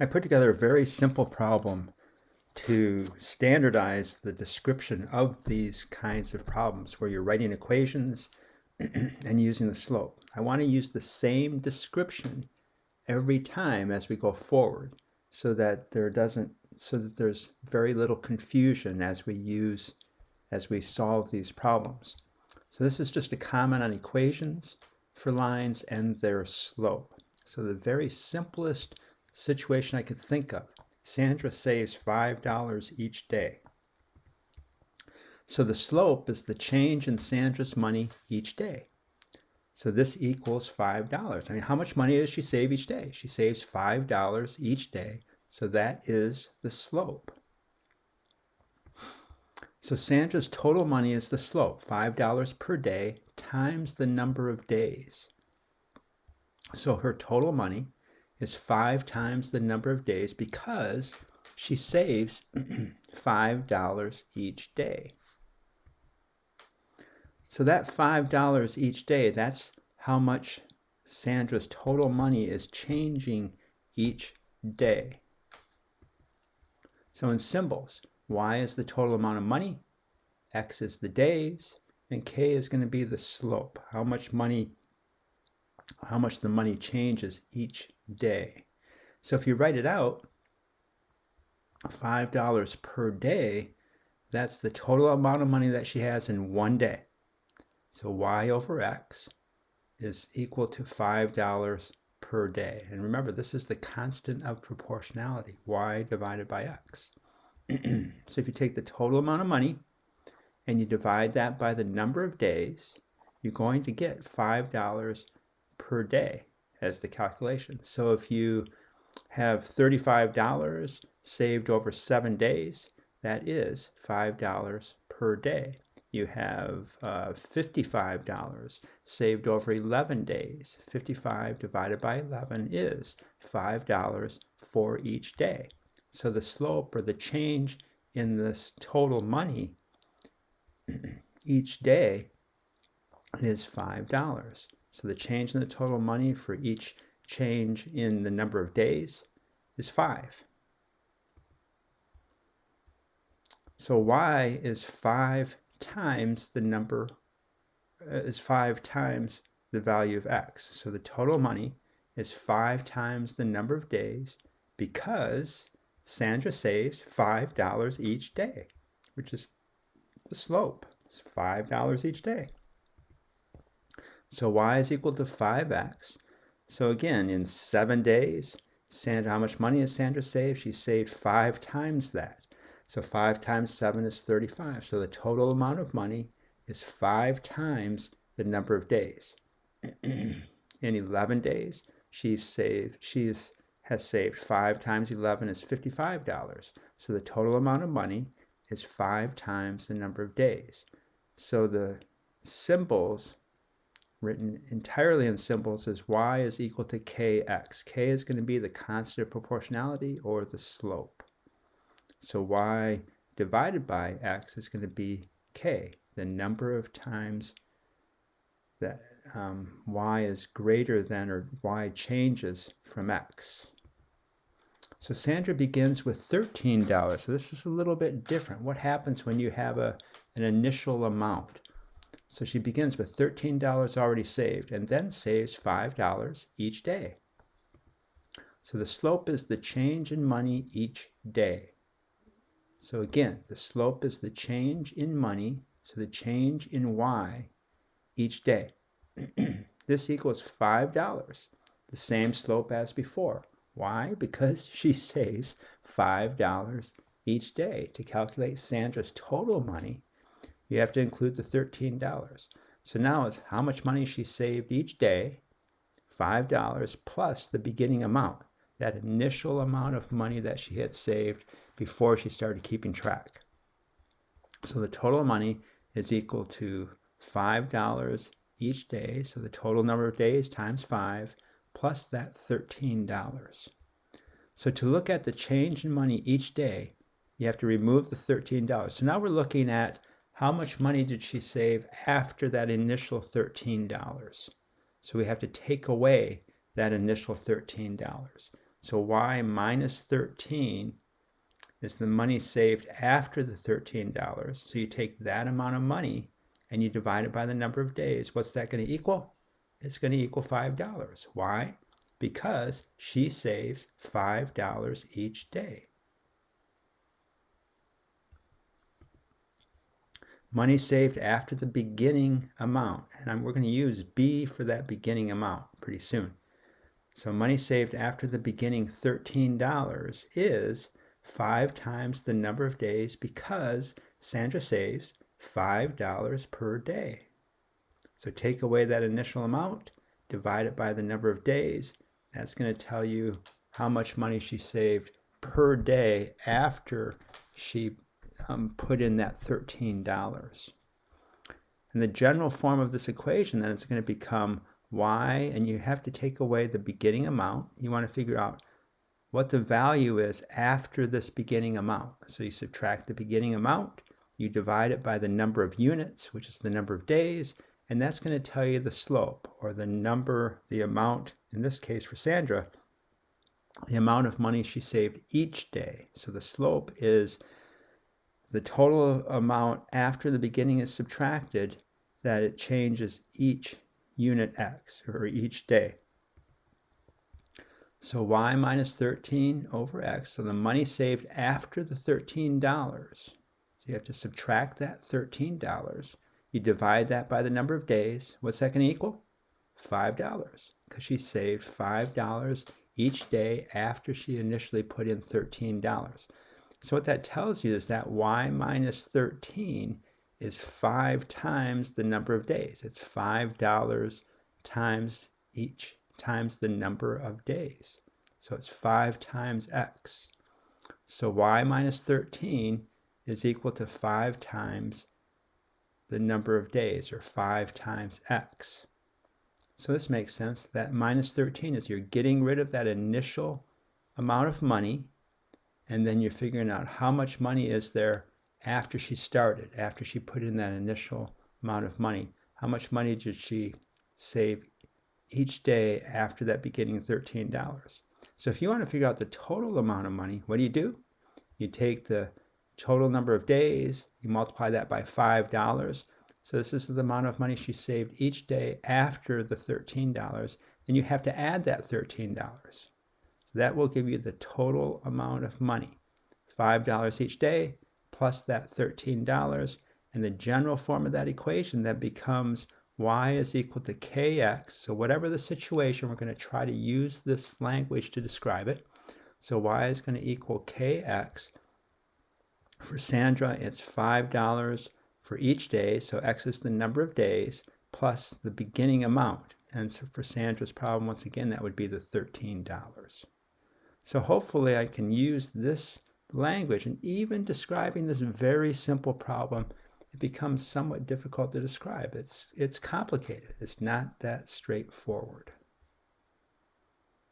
I put together a very simple problem to standardize the description of these kinds of problems where you're writing equations and using the slope. I want to use the same description every time as we go forward so that there's very little confusion as we solve these problems. So this is just a comment on equations for lines and their slope. So the very simplest situation I could think of. Sandra saves $5 each day. So the slope is the change in Sandra's money each day. So this equals $5. I mean, how much money does she save each day? She saves $5 each day. So that is the slope. So Sandra's total money is the slope, $5 per day times the number of days. So her total money is 5 times the number of days because she saves $5 each day. So that $5 each day, that's how much Sandra's total money is changing each day. So in symbols, Y is the total amount of money, X is the days, and K is going to be the slope, how much the money changes each day. So if you write it out, $5 per day, that's the total amount of money that she has in one day. So Y over X is equal to $5 per day. And remember, this is the constant of proportionality, Y divided by X. So if you take the total amount of money and you divide that by the number of days, you're going to get $5 per day as the calculation. So if you have $35 saved over 7 days, that is $5 per day. You have $55 saved over 11 days. 55 divided by 11 is $5 for each day. So the slope, or the change in this total money each day, is $5. So the change in the total money for each change in the number of days is 5. So Y is 5 times the value of X. So the total money is 5 times the number of days because Sandra saves $5 each day, which is the slope. It's $5 each day. So Y is equal to 5X. So again, in 7 days, how much money has Sandra saved? She saved 5 times that. So 5 times 7 is 35. So the total amount of money is 5 times the number of days. In 11 days, she has saved 5 times 11 is $55. So the total amount of money is 5 times the number of days. So the symbols, written entirely in symbols, is Y is equal to KX. K is going to be the constant of proportionality, or the slope. So Y divided by X is going to be K, the number of times that Y is greater than, or Y changes from X. So Sandra begins with $13. So this is a little bit different. What happens when you have an initial amount? So she begins with $13 already saved and then saves $5 each day. So the slope is the change in money each day. So again, the slope is the change in money, so the change in Y each day. This equals $5, the same slope as before. Why? Because she saves $5 each day. To calculate Sandra's total money, you have to include the $13. So now it's how much money she saved each day, $5 plus the beginning amount, that initial amount of money that she had saved before she started keeping track. So the total money is equal to $5 each day. So the total number of days times 5 plus that $13. So to look at the change in money each day, you have to remove the $13. So now we're looking at how much money did she save after that initial $13. So we have to take away that initial $13. So y minus 13 is the money saved after the $13. So you take that amount of money and you divide it by the number of days. What's that going to equal? It's going to equal $5. Why? Because she saves $5 each day. Money saved after the beginning amount. And we're going to use B for that beginning amount pretty soon. So money saved after the beginning $13 is 5 times the number of days because Sandra saves $5 per day. So take away that initial amount, divide it by the number of days. That's going to tell you how much money she saved per day after she put in that $13. And the general form of this equation then is going to become y, and you have to take away the beginning amount. You want to figure out what the value is after this beginning amount. So you subtract the beginning amount, you divide it by the number of units, which is the number of days, and that's going to tell you the slope, or the number, the amount, in this case for Sandra, the amount of money she saved each day. So the slope is the total amount after the beginning is subtracted, that it changes each unit x, or each day. So y minus 13 over x, so the money saved after the $13. So you have to subtract that $13. You divide that by the number of days. What's that going to equal? $5, because she saved $5 each day after she initially put in $13. So what that tells you is that y minus 13 is 5 times the number of days. It's $5 times each times the number of days. So it's 5 times x. So y minus 13 is equal to 5 times the number of days, or 5 times x. So this makes sense. That minus 13 is you're getting rid of that initial amount of money, and then you're figuring out how much money is there after she started, after she put in that initial amount of money. How much money did she save each day after that beginning $13? So if you want to figure out the total amount of money, what do? You take the total number of days, you multiply that by $5. So this is the amount of money she saved each day after the $13. Then you have to add that $13. So that will give you the total amount of money. $5 each day plus that $13. And the general form of that equation that becomes y is equal to kx. So whatever the situation, we're going to try to use this language to describe it. So y is going to equal kx. For Sandra, it's $5 for each day. So x is the number of days plus the beginning amount. And so for Sandra's problem, once again, that would be the $13. So hopefully I can use this language, and even describing this very simple problem, it becomes somewhat difficult to describe. It's complicated. It's not that straightforward.